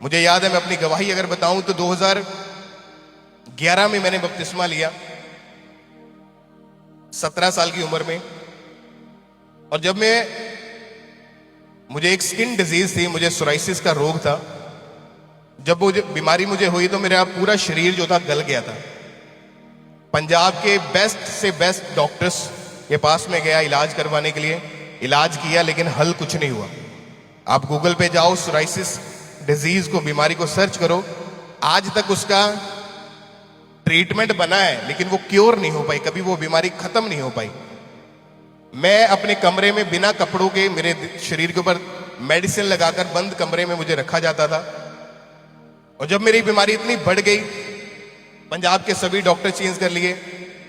मुझे याद है, मैं अपनी गवाही अगर बताऊं तो 2011 में मैंने बपतिस्मा लिया, 17 साल की उम्र में। और जब मुझे एक स्किन डिजीज थी, मुझे सोराइसिस का रोग था। जब वो बीमारी मुझे हुई तो मेरा पूरा शरीर जो था गल गया था। पंजाब के बेस्ट से बेस्ट डॉक्टर्स के पास में गया इलाज करवाने के लिए, इलाज किया लेकिन हल कुछ नहीं हुआ। आप गूगल पे जाओ, सोराइसिस डिजीज को, बीमारी को सर्च करो, आज तक उसका ट्रीटमेंट बना है लेकिन वो क्योर नहीं हो पाई, कभी वो बीमारी खत्म नहीं हो पाई। मैं अपने कमरे में बिना कपड़ों के, मेरे शरीर के ऊपर मेडिसिन लगाकर बंद कमरे में मुझे रखा जाता था। और जब मेरी बीमारी इतनी बढ़ गई, पंजाब के सभी डॉक्टर चेंज कर लिए।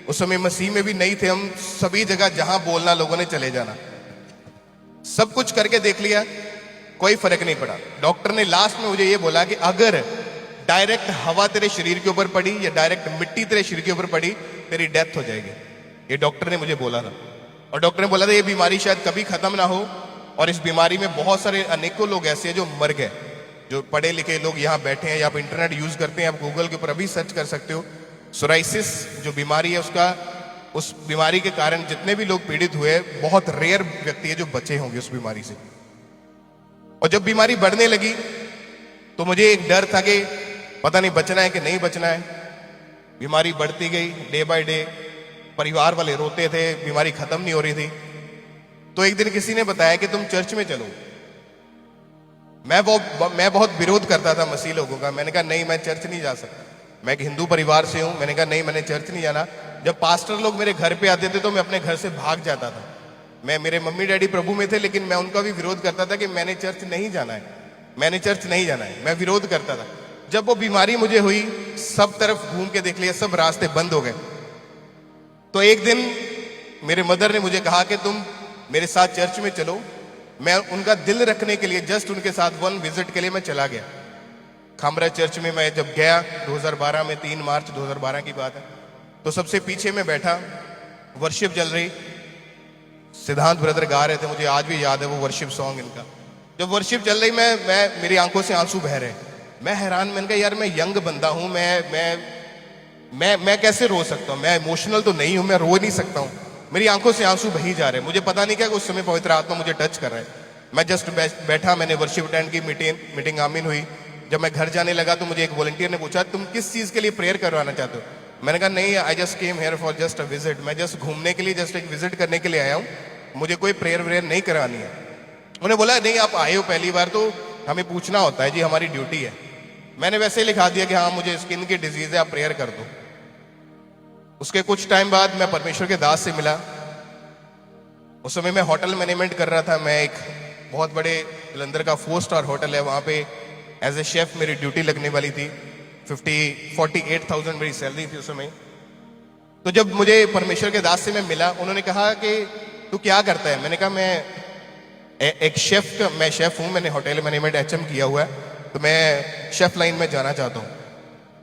उस समय मसीह में भी नहीं थे हम, सभी जगह जहां बोलना लोगों ने चले जाना, सब कुछ करके देख लिया, कोई फर्क नहीं पड़ा। डॉक्टर ने लास्ट में मुझे ये बोला कि अगर डायरेक्ट हवा तेरे शरीर के ऊपर पड़ी या डायरेक्ट मिट्टी तेरे शरीर के ऊपर पड़ी, तेरी डेथ हो जाएगी। ये डॉक्टर ने मुझे बोला था। और डॉक्टर ने बोला था ये बीमारी शायद कभी खत्म ना हो, और इस बीमारी में बहुत सारे अनेकों लोग ऐसे हैं जो मर गए, जो पढ़े लिखे लोग यहाँ बैठे हैं, या आप इंटरनेट यूज करते हैं, आप गूगल के ऊपर अभी सर्च कर सकते हो। सोराइसिस जो बीमारी है, उस बीमारी के कारण जितने भी लोग पीड़ित हुए, बहुत रेयर व्यक्ति है जो बचे होंगे उस बीमारी से। और जब बीमारी बढ़ने लगी तो मुझे एक डर था कि पता नहीं बचना है कि नहीं बचना है। बीमारी बढ़ती गई डे बाय डे, परिवार वाले रोते थे, बीमारी खत्म नहीं हो रही थी। तो एक दिन किसी ने बताया कि तुम चर्च में चलो। मैं बहुत विरोध करता था मसीह लोगों का। मैंने कहा नहीं, मैं चर्च नहीं जा सकता। मैं एक हिंदू परिवार से हूं। मैंने कहा नहीं, मैंने चर्च नहीं जाना। जब पास्टर लोग मेरे घर पे आते थे तो मैं अपने घर से भाग जाता था। मेरे मम्मी डैडी प्रभु में थे, लेकिन मैं उनका भी विरोध करता था कि मैंने चर्च नहीं जाना है, मैंने चर्च नहीं जाना है, मैं विरोध करता था। जब वो बीमारी मुझे हुई, सब तरफ घूम के देख लिया, सब रास्ते बंद हो गए। तो एक दिन मेरे मदर ने मुझे कहा कि तुम मेरे साथ चर्च में चलो। मैं उनका दिल रखने के लिए जस्ट उनके साथ वन विजिट के लिए मैं चला गया। खामरा चर्च में मैं जब गया 2012 में, 3 मार्च 2012 की बात है, तो सबसे पीछे में बैठा, वर्शिप चल रही, सिद्धांत ब्रदर गा रहे थे, मुझे आज भी याद है वो वर्शिप सॉन्ग इनका। जब वर्शिप चल रही, मैं मेरी आंखों से आंसू बह रहे। मैं हैरान, मैंने कहा यार मैं यंग बंदा हूं, मैं कैसे रो सकता हूं? मैं इमोशनल तो नहीं हूं, मैं रो नहीं सकता हूं। मेरी आंखों से आंसू बही जा रहे। मुझे पता नहीं क्या उस समय पवित्र आत्मा मुझे टच कर रहा है। मैं जस्ट बैठा, मैंने वर्शिप अटेंड की, मीटिंग आमीन हुई। जब मैं घर जाने लगा तो मुझे एक वॉलंटियर ने पूछा तुम किस चीज के लिए प्रेयर करवाना चाहते हो? मैंने कहा नहीं, I just came here for just a visit. मैं जस्ट घूमने के लिए, जस्ट एक विजिट करने के लिए आया हूँ, मुझे कोई प्रेयर व्रेयर नहीं करानी है। उन्होंने बोला नहीं, आप आए हो पहली बार तो हमें पूछना होता है, जी हमारी ड्यूटी है। मैंने वैसे ही लिखा दिया कि हाँ मुझे स्किन की डिजीज है, आप प्रेयर कर दो। उसके कुछ टाइम बाद मैं परमेश्वर के दास से मिला। उस समय मैं होटल मैनेजमेंट कर रहा था। मैं एक बहुत बड़े जलंधर का 4 स्टार होटल है, वहां पे एज ए शेफ मेरी ड्यूटी लगने वाली थी। 48,000 मेरी सैलरी थी उस समय। तो जब मुझे परमेश्वर के दास से मैं मिला, उन्होंने कहा कि तू क्या करता है? मैंने कहा मैं एक मैं शेफ हूं, मैंने होटल मैनेजमेंट HM किया हुआ है, तो मैं शेफ लाइन में जाना चाहता हूं।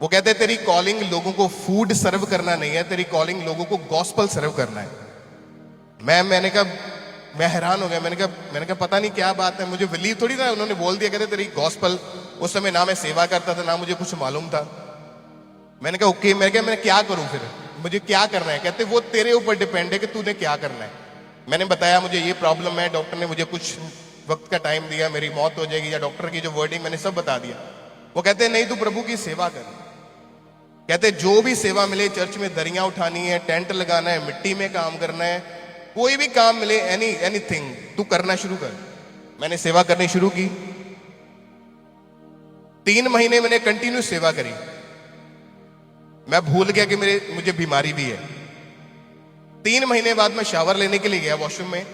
वो कहते हैं तेरी कॉलिंग लोगों को फूड सर्व करना नहीं है, तेरी कॉलिंग लोगों को गॉस्पल सर्व करना है। मैंने कहा, मैं हैरान हो गया। मैंने कहा पता नहीं क्या बात है, मुझे बिलीव थोड़ी था। उन्होंने बोल दिया, कहते तेरी गॉस्पल। उस समय ना मैं सेवा करता था, ना मुझे कुछ मालूम था। मैंने कहा ओके। मैं क्या करूं फिर, मुझे क्या करना है? कहते वो तेरे ऊपर डिपेंड है कि तूने क्या करना है। मैंने बताया मुझे ये प्रॉब्लम है, डॉक्टर ने मुझे कुछ वक्त का टाइम दिया, मेरी मौत हो जाएगी, या डॉक्टर की जो वर्डिंग, मैंने सब बता दिया। वो कहते नहीं तू प्रभु की सेवा कर। कहते जो भी सेवा मिले, चर्च में दरियां उठानी है, टेंट लगाना है, मिट्टी में काम करना है, कोई भी काम मिले, एनीथिंग तू करना शुरू कर। मैंने सेवा करनी शुरू की। 3 महीने मैंने कंटिन्यू सेवा करी। मैं भूल गया कि मुझे बीमारी भी है। 3 महीने बाद मैं शावर लेने के लिए गया वॉशरूम में।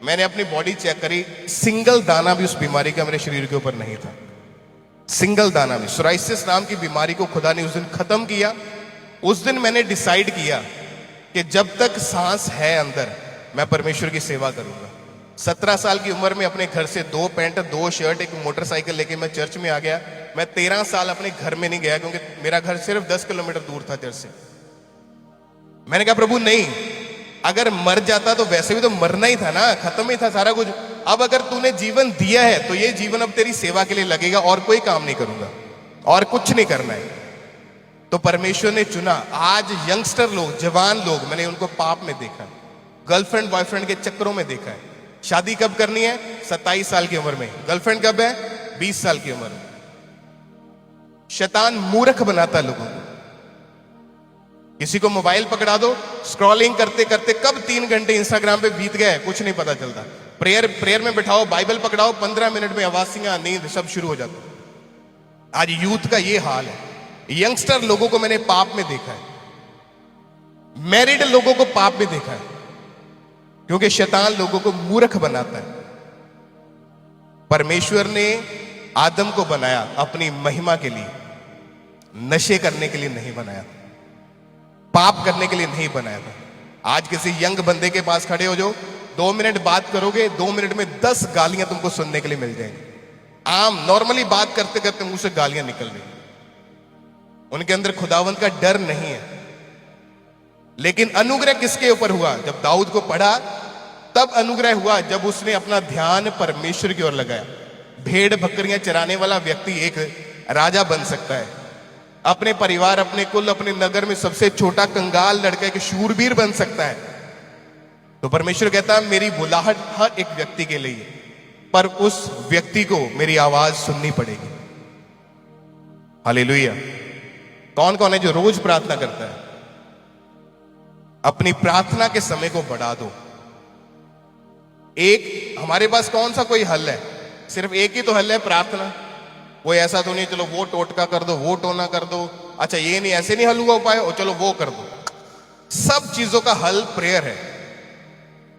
मैंने अपनी बॉडी चेक करी, सिंगल दाना भी उस बीमारी का मेरे शरीर के ऊपर नहीं था, सिंगल दाना भी। सोराइसिस नाम की बीमारी को खुदा ने उस दिन खत्म किया। उस दिन मैंने डिसाइड किया कि जब तक सांस है अंदर, मैं परमेश्वर की सेवा करूंगा। 17 साल की उम्र में अपने घर से 2 पैंट, 2 शर्ट, एक मोटरसाइकिल लेके मैं चर्च में आ गया। मैं 13 साल अपने घर में नहीं गया, क्योंकि मेरा घर सिर्फ 10 किलोमीटर दूर था चर्च से। मैंने कहा प्रभु नहीं, अगर मर जाता तो वैसे भी तो मरना ही था ना, खत्म ही था सारा कुछ। अब अगर तूने जीवन दिया है तो ये जीवन अब तेरी सेवा के लिए लगेगा, और कोई काम नहीं करूंगा और कुछ नहीं करना है। तो परमेश्वर ने चुना। आज यंगस्टर लोग, जवान लोग, मैंने उनको पाप में देखा है, गर्लफ्रेंड बॉयफ्रेंड के चक्करों में देखा है। शादी कब करनी है? 27 साल की उम्र में। गर्लफ्रेंड कब है? 20 साल की उम्र में। शैतान मूर्ख बनाता है लोगों को। किसी को मोबाइल पकड़ा दो, स्क्रॉलिंग करते करते कब 3 घंटे इंस्टाग्राम पे बीत गए कुछ नहीं पता चलता। प्रेयर में बिठाओ, बाइबल पकड़ाओ, 15 मिनट में आवासियां, नींद सब शुरू हो जाता। आज यूथ का ये हाल है। यंगस्टर लोगों को मैंने पाप में देखा है, मैरिड लोगों को पाप में देखा है, क्योंकि शैतान लोगों को मूर्ख बनाता है। परमेश्वर ने आदम को बनाया अपनी महिमा के लिए, नशे करने के लिए नहीं बनाया, पाप करने के लिए नहीं बनाया था। आज किसी यंग बंदे के पास खड़े हो जाओ, 2 मिनट बात करोगे, 2 मिनट में 10 गालियां तुमको सुनने के लिए मिल जाएंगी। आम नॉर्मली बात करते करते मुंह से गालियां निकल रही। उनके अंदर खुदावंत का डर नहीं है। लेकिन अनुग्रह किसके ऊपर हुआ? जब दाऊद को पढ़ा तब अनुग्रह हुआ, जब उसने अपना ध्यान परमेश्वर की ओर लगाया। भेड़ बकरियां चराने वाला व्यक्ति एक राजा बन सकता है। अपने परिवार, अपने कुल, अपने नगर में सबसे छोटा कंगाल लड़का एक शूरवीर बन सकता है। तो परमेश्वर कहता है मेरी बुलाहट हर एक व्यक्ति के लिए, पर उस व्यक्ति को मेरी आवाज सुननी पड़ेगी। हालेलुया। कौन कौन है जो रोज प्रार्थना करता है? अपनी प्रार्थना के समय को बढ़ा दो। एक हमारे पास कौन सा कोई हल है? सिर्फ एक ही तो हल है, प्रार्थना। कोई ऐसा तो नहीं चलो वो टोटका कर दो, वो टोना कर दो, अच्छा ये नहीं, ऐसे नहीं हल हुआ उपाय, और चलो वो कर दो। सब चीजों का हल प्रेयर है,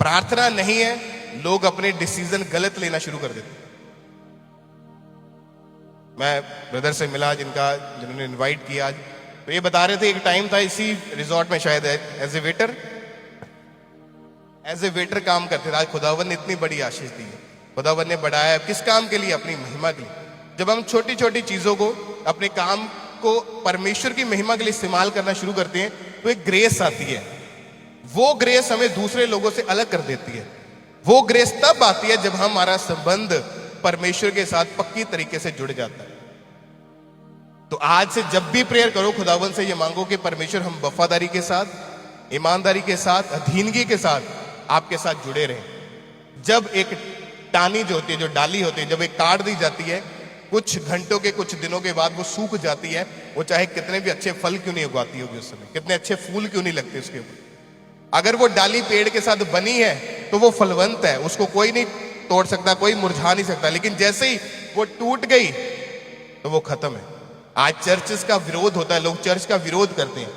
प्रार्थना नहीं है। लोग अपने डिसीजन गलत लेना शुरू कर देते। मैं ब्रदर से मिला जिन्होंने इनवाइट किया आज, तो ये बता रहे थे एक टाइम था इसी रिजॉर्ट में शायद एज ए वेटर काम करते थे। आज खुदावन ने इतनी बड़ी आशीष दी है, खुदावन ने बढ़ाया। किस काम के लिए? अपनी महिमा के लिए। जब हम छोटी छोटी चीजों को, अपने काम को परमेश्वर की महिमा के लिए इस्तेमाल करना शुरू करते हैं तो एक ग्रेस आती है। वो ग्रेस हमें दूसरे लोगों से अलग कर देती है। वो ग्रेस तब आती है जब हमारा संबंध परमेश्वर के साथ पक्की तरीके से जुड़ जाता है। तो आज से जब भी प्रेयर करो, खुदावन से ये मांगो कि परमेश्वर हम वफादारी के साथ, ईमानदारी के साथ, अधीनगी के साथ आपके साथ जुड़े रहें। जब एक टानी जो होती है, जो डाली होती है, जब एक काट दी जाती है, कुछ घंटों के, कुछ दिनों के बाद वो सूख जाती है। वो चाहे कितने भी अच्छे फल क्यों नहीं उगाती होगी उस समय, कितने अच्छे फूल क्यों नहीं लगते उसके ऊपर, अगर वो डाली पेड़ के साथ बनी है तो वो फलवंत है, उसको कोई नहीं तोड़ सकता, कोई मुरझा नहीं सकता। लेकिन जैसे ही वो टूट गई तो वो खत्म है। आज चर्चेस का विरोध होता है, लोग चर्च का विरोध करते हैं।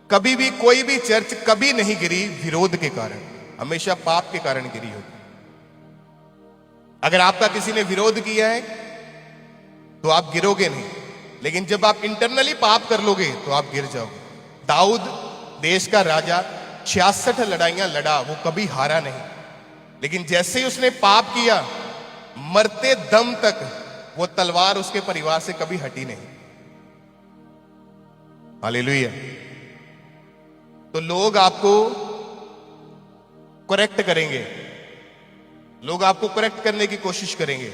कभी भी कोई भी चर्च कभी नहीं गिरी विरोध के कारण, हमेशा पाप के कारण गिरी होगी। अगर आपका किसी ने विरोध किया है तो आप गिरोगे नहीं, लेकिन जब आप इंटरनली पाप कर लोगे तो आप गिर जाओगे। दाऊद देश का राजा 66 लड़ाइयां लड़ा, वो कभी हारा नहीं। लेकिन जैसे ही उसने पाप किया, मरते दम तक वो तलवार उसके परिवार से कभी हटी नहीं। हालेलुया। तो लोग आपको करेक्ट करेंगे, लोग आपको करेक्ट करने की कोशिश करेंगे,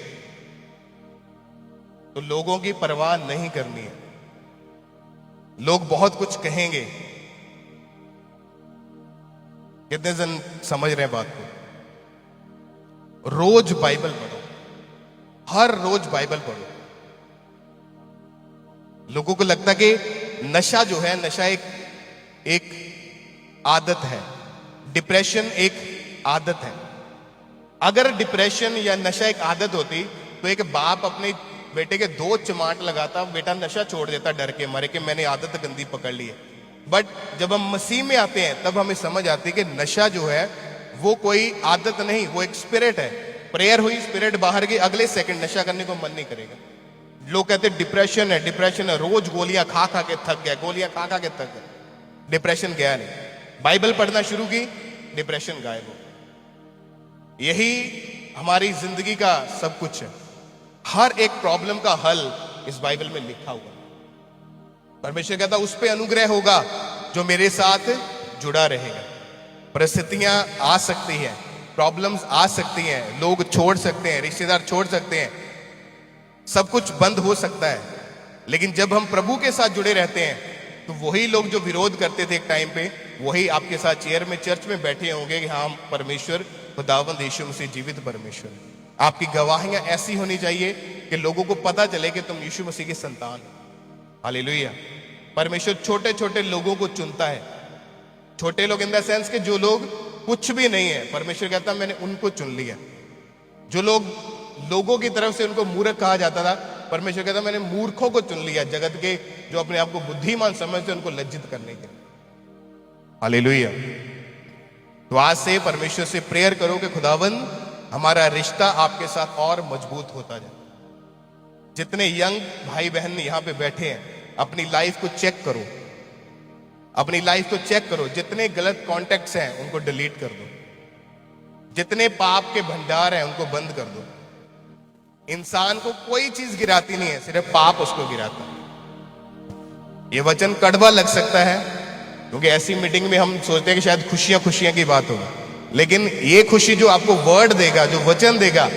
तो लोगों की परवाह नहीं करनी है। लोग बहुत कुछ कहेंगे। कितने जन समझ रहे हैं बात को? रोज बाइबल पढ़ो, हर रोज बाइबल पढ़ो। लोगों को लगता कि नशा जो है, नशा एक आदत है, डिप्रेशन एक आदत है। अगर डिप्रेशन या नशा एक आदत होती तो एक बाप अपने बेटे के 2 चमाट लगाता, बेटा नशा छोड़ देता डर के मारे कि मैंने आदत गंदी पकड़ ली है। बट जब हम मसीह में आते हैं तब हमें समझ आती है कि नशा जो है वो कोई आदत नहीं, वो एक स्पिरिट है। प्रेयर हुई, स्पिरिट बाहर गई, अगले सेकंड नशा करने को मन नहीं करेगा। लोग कहते हैं डिप्रेशन है, डिप्रेशन है, रोज गोलियां खा खा के थक गया, गोलियां खा खा के थक गया। डिप्रेशन गया नहीं, बाइबल पढ़ना शुरू की, डिप्रेशन गायब हो। यही हमारी जिंदगी का सब कुछ है। हर एक प्रॉब्लम का हल इस बाइबल में लिखा हुआ। परमेश्वर कहता उस पे अनुग्रह होगा जो मेरे साथ जुड़ा रहेगा। परिस्थितियां आ सकती हैं, प्रॉब्लम्स आ सकती हैं, लोग छोड़ सकते हैं, रिश्तेदार छोड़ सकते हैं, सब कुछ बंद हो सकता है, लेकिन जब हम प्रभु के साथ जुड़े रहते हैं तो वही लोग जो विरोध करते थे एक टाइम पे, वही आपके साथ चेयर में चर्च में बैठे होंगे कि हाँ परमेश्वर खुदावंद यीशु मसीह जीवित परमेश्वर है। आपकी गवाहियां ऐसी होनी चाहिए कि लोगों को पता चले कि तुम यीशु मसीह की संतान हो। हालेलुया। परमेश्वर छोटे छोटे लोगों को चुनता है, छोटे लोग इन द सेंस के जो लोग कुछ भी नहीं है, परमेश्वर कहता मैंने उनको चुन लिया। जो लोगों की तरफ से उनको मूर्ख कहा जाता था, परमेश्वर कहता मैंने मूर्खों को चुन लिया, जगत के जो अपने आप को बुद्धिमान समझते उनको लज्जित करने के लिए। हालेलुया। तो आज से परमेश्वर से प्रेयर करो कि खुदावंद हमारा रिश्ता आपके साथ और मजबूत होता जाए। जितने यंग भाई बहन यहां पे बैठे हैं, अपनी लाइफ को चेक करो, अपनी लाइफ को चेक करो। जितने गलत कॉन्टेक्ट्स हैं उनको डिलीट कर दो, जितने पाप के भंडार हैं उनको बंद कर दो। इंसान को कोई चीज गिराती नहीं है, सिर्फ पाप उसको गिराता है। ये वचन कड़वा लग सकता है क्योंकि ऐसी मीटिंग में हम सोचते हैं कि शायद खुशियां खुशियां की बात होगी, लेकिन ये खुशी जो आपको वर्ड देगा, जो वचन देगा,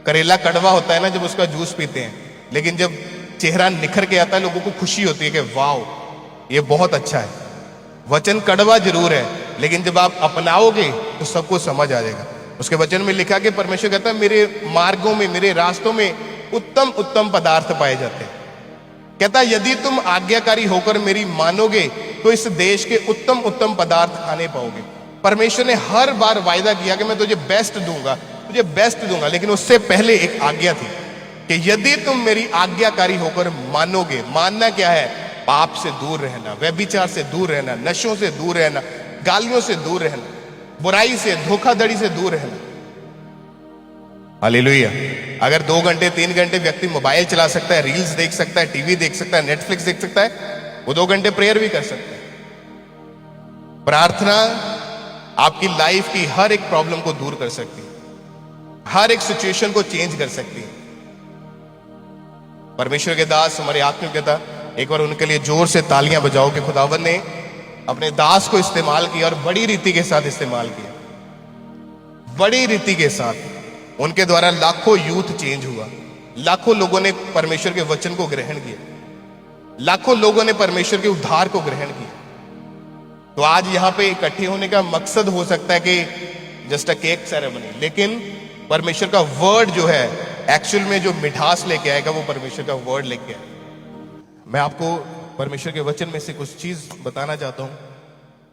करेला कड़वा होता है ना जब उसका जूस पीते हैं, लेकिन जब चेहरा निखर के आता है लोगों को खुशी होती है कि वाह ये बहुत अच्छा है। वचन कड़वा जरूर है, लेकिन जब आप अपनाओगे तो सबको समझ आ जाएगा। उसके वचन में लिखा कि परमेश्वर कहता है मेरे मार्गों में, मेरे रास्तों में उत्तम उत्तम पदार्थ पाए जाते हैं। कहता है यदि तुम आज्ञाकारी होकर मेरी मानोगे तो इस देश के उत्तम उत्तम पदार्थ खाने पाओगे। परमेश्वर ने हर बार वायदा किया कि मैं तुझे बेस्ट दूंगा, तुझे बेस्ट दूंगा, लेकिन उससे पहले एक आज्ञा थी कि यदि तुम मेरी आज्ञाकारी होकर मानोगे। मानना क्या है? पाप से दूर रहना, व्यभिचार से दूर रहना, नशों से दूर रहना, गालियों से दूर रहना, बुराई से, धोखाधड़ी से दूर रहना। हालेलुया। अगर 2 घंटे 3 घंटे व्यक्ति मोबाइल चला सकता है, रील्स देख सकता है, टीवी देख सकता है, नेटफ्लिक्स देख सकता है, वो 2 घंटे प्रेयर भी कर सकता है। प्रार्थना आपकी लाइफ की हर एक प्रॉब्लम को दूर कर सकती है, हर एक सिचुएशन को चेंज कर सकती है। परमेश्वर के दास हमारे आत्मिक पिता, एक बार उनके लिए जोर से तालियां बजाओ कि खुदावन ने अपने दास को इस्तेमाल किया और बड़ी रीति के साथ इस्तेमाल किया, बड़ी रीति के साथ। उनके द्वारा लाखों यूथ चेंज हुआ, लाखों लोगों ने परमेश्वर के वचन को ग्रहण किया, लाखों लोगों ने परमेश्वर के उद्धार को ग्रहण किया। तो आज यहां पे इकट्ठे होने का मकसद हो सकता है कि जस्ट अ केक सेरेमनी, लेकिन परमेश्वर का वर्ड जो है एक्चुअल में जो मिठास लेके आएगा वो परमेश्वर का वर्ड लेके आएगा। मैं आपको परमेश्वर के वचन में से कुछ चीज बताना चाहता हूं।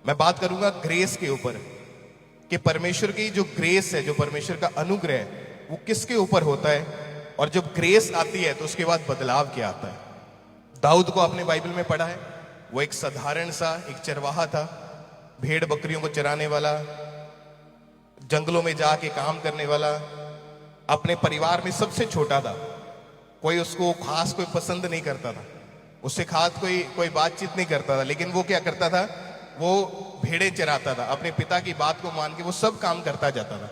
मैं बात करूंगा ग्रेस के ऊपर कि परमेश्वर की जो ग्रेस है, जो परमेश्वर का अनुग्रह है, वो किसके ऊपर होता है, और जब ग्रेस आती है तो उसके बाद बदलाव क्या आता है। दाऊद को आपने बाइबल में पढ़ा है, वो एक साधारण सा एक चरवाहा था, भेड़ बकरियों को चराने वाला, जंगलों में जाके काम करने वाला, अपने परिवार में सबसे छोटा था। कोई उसको खास कोई पसंद नहीं करता था, उससे खास कोई बातचीत नहीं करता था, लेकिन वो क्या करता था, वो भेड़े चराता था, अपने पिता की बात को मान के वो सब काम करता जाता था।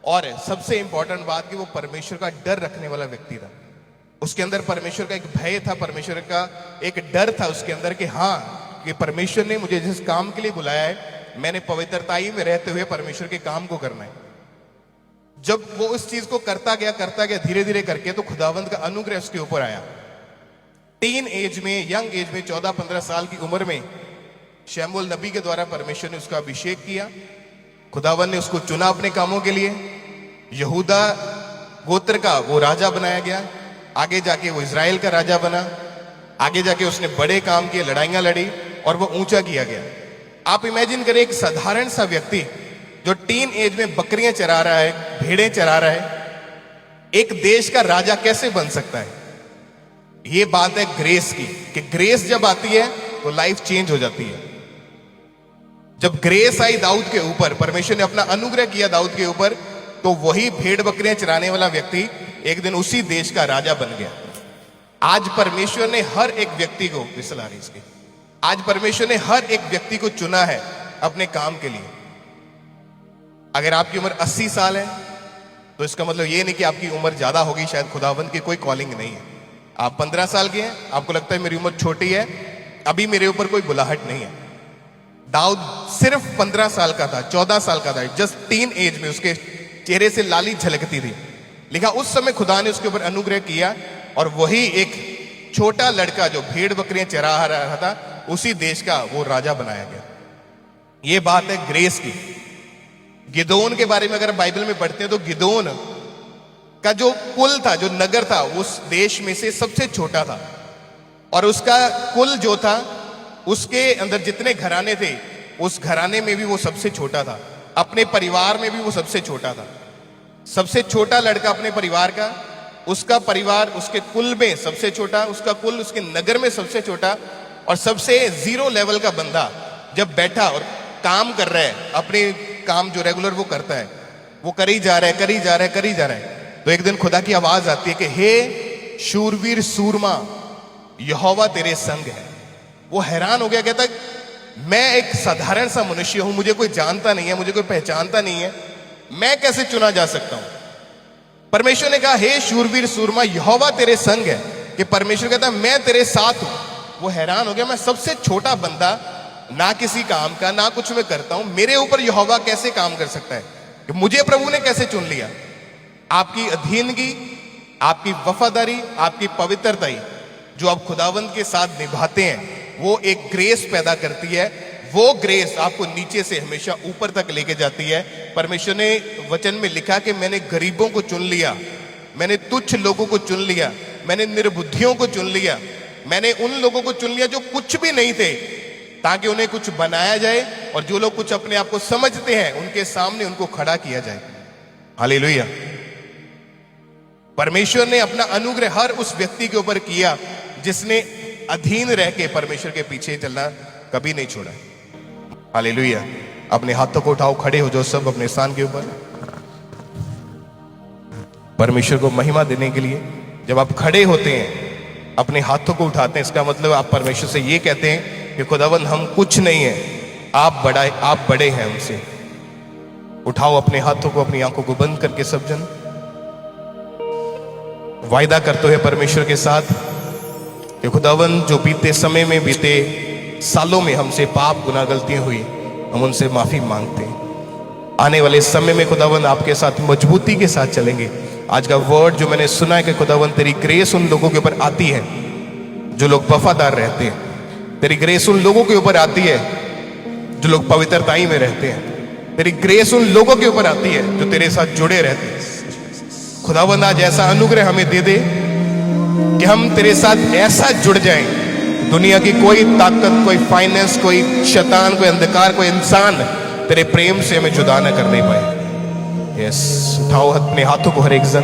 और सबसे इंपॉर्टेंट बात कि वो परमेश्वर का डर रखने वाला व्यक्ति था। उसके अंदर परमेश्वर का एक भय था, परमेश्वर का एक डर था उसके अंदर कि हाँ कि परमेश्वर ने मुझे जिस काम के लिए बुलाया है, मैंने पवित्रताई में रहते हुए परमेश्वर के काम को करना है। जब वो उस चीज को करता गया धीरे धीरे करके, तो खुदावंद का अनुग्रह उसके ऊपर आया। टीन एज में, यंग एज में, 14-15 साल की उम्र में शमूएल नबी के द्वारा परमेश्वर ने उसका अभिषेक किया। खुदावंद ने उसको चुना अपने कामों के लिए। यहूदा गोत्र का वो राजा बनाया गया, आगे जाके वो इजराइल का राजा बना, आगे जाके उसने बड़े काम किए, लड़ाइयां लड़ी और वो ऊंचा किया गया। आप इमेजिन करें एक साधारण सा व्यक्ति जो टीन एज में बकरियां चरा रहा है, भेड़ें चरा रहा है, एक देश का राजा कैसे बन सकता है। ये बात है ग्रेस की, कि ग्रेस जब आती है तो लाइफ चेंज हो जाती है। जब ग्रेस आई दाऊद के ऊपर, परमेश्वर ने अपना अनुग्रह किया दाऊद के ऊपर, तो वही भेड़ बकरियां चराने वाला व्यक्ति एक दिन उसी देश का राजा बन गया। आज परमेश्वर ने हर एक व्यक्ति को, इसकी आज परमेश्वर ने हर एक व्यक्ति को चुना है अपने काम के लिए। अगर आपकी उम्र 80 साल है तो इसका मतलब ये नहीं कि आपकी उम्र ज्यादा होगी, शायद खुदावंद की कोई कॉलिंग नहीं है। आप 15 साल के हैं, आपको लगता है मेरी उम्र छोटी है, अभी मेरे ऊपर कोई बुलाहट नहीं है, दाऊद सिर्फ 15 साल का था, 14 साल का था, जस्ट टीन एज में उसके चेहरे से लाली झलकती थी। लिखा उस समय खुदा ने उसके ऊपर अनुग्रह किया और वही एक छोटा लड़का जो भेड़ बकरियां चरा रहा था उसी देश का वो राजा बनाया गया। ये बात है ग्रेस की। गिदोन के बारे में अगर बाइबल में पढ़ते हैं तो गिदोन का जो कुल था, जो नगर था, उस देश में से सबसे छोटा था और उसका कुल जो था, उसके अंदर जितने घराने थे उस घराने में भी वो सबसे छोटा था, अपने परिवार में भी वो सबसे छोटा था। सबसे छोटा लड़का अपने परिवार का, उसका परिवार उसके कुल में सबसे छोटा, उसका कुल उसके नगर में सबसे छोटा, और सबसे जीरो लेवल का बंदा जब बैठा और काम कर रहा है, अपने काम जो रेगुलर वो करता है, वो कर ही जा रहा है, कर ही जा रहा है, कर ही जा रहा है। तो एक दिन खुदा की आवाज आती है कि हे शूरवीर सूरमा, यहोवा तेरे संग है। वो हैरान हो गया, कहता मैं एक साधारण सा मनुष्य हूं, मुझे कोई जानता नहीं है, मुझे कोई पहचानता नहीं है, मैं कैसे चुना जा सकता हूं। परमेश्वर ने कहा हे शूरवीर सूरमा, यहोवा तेरे संग है। कि परमेश्वर कहता मैं तेरे साथ हूं। वो हैरान हो गया, मैं सबसे छोटा बंदा, ना किसी काम का, ना कुछ मैं करता हूं, मेरे ऊपर यहोवा कैसे काम कर सकता है, कि मुझे प्रभु ने कैसे चुन लिया। आपकी अधीनगी, आपकी वफादारी, आपकी पवित्रता जो आप खुदावंद के साथ निभाते हैं, वो एक ग्रेस पैदा करती है। वो ग्रेस आपको नीचे से हमेशा ऊपर तक लेके जाती है। परमेश्वर ने वचन में लिखा कि मैंने गरीबों को चुन लिया, मैंने तुच्छ लोगों को चुन लिया, मैंने निर्बुद्धियों को चुन लिया, मैंने उन लोगों को चुन लिया जो कुछ भी नहीं थे, ताकि उन्हें कुछ बनाया जाए, और जो लोग कुछ अपने आप को समझते हैं उनके सामने उनको खड़ा किया जाए। हालेलुया। परमेश्वर ने अपना अनुग्रह हर उस व्यक्ति के ऊपर किया जिसने अधीन रह के परमेश्वर के पीछे चलना कभी नहीं छोड़ा। हालेलुया। अपने हाथों को उठाओ, खड़े हो जाओ सब अपने स्थान के ऊपर। परमेश्वर को महिमा देने के लिए जब आप खड़े होते हैं, अपने हाथों को उठाते हैं, इसका मतलब आप परमेश्वर से ये कहते हैं कि खुदावंद हम कुछ नहीं है, आप बड़े हैं हमसे। उठाओ अपने हाथों को, अपनी आंखों को बंद करके सब जन वायदा करते हैं परमेश्वर के साथ कि खुदावंद जो बीते समय में, बीते सालों में हमसे पाप गुनाह गलतियां हुई, हम उनसे माफी मांगते हैं। आने वाले समय में खुदावंद आपके साथ मजबूती के साथ चलेंगे। आज का वर्ड जो मैंने सुना है कि खुदावंद तेरी ग्रेस उन लोगों के ऊपर आती है जो लोग वफादार रहते हैं। तेरी ग्रेस उन लोगों के ऊपर आती है जो लोग पवित्रताई में रहते हैं। तेरी ग्रेस उन लोगों के ऊपर आती है जो तेरे साथ जुड़े रहते हैं। खुदावंद आज ऐसा अनुग्रह हमें दे दे कि हम तेरे साथ ऐसा जुड़ जाएं, दुनिया की कोई ताकत, कोई फाइनेंस, कोई शैतान, कोई अंधकार, कोई इंसान तेरे प्रेम से हमें जुदा न करने पाए। यस, उठाओ अपने हाथों को हर एक जन।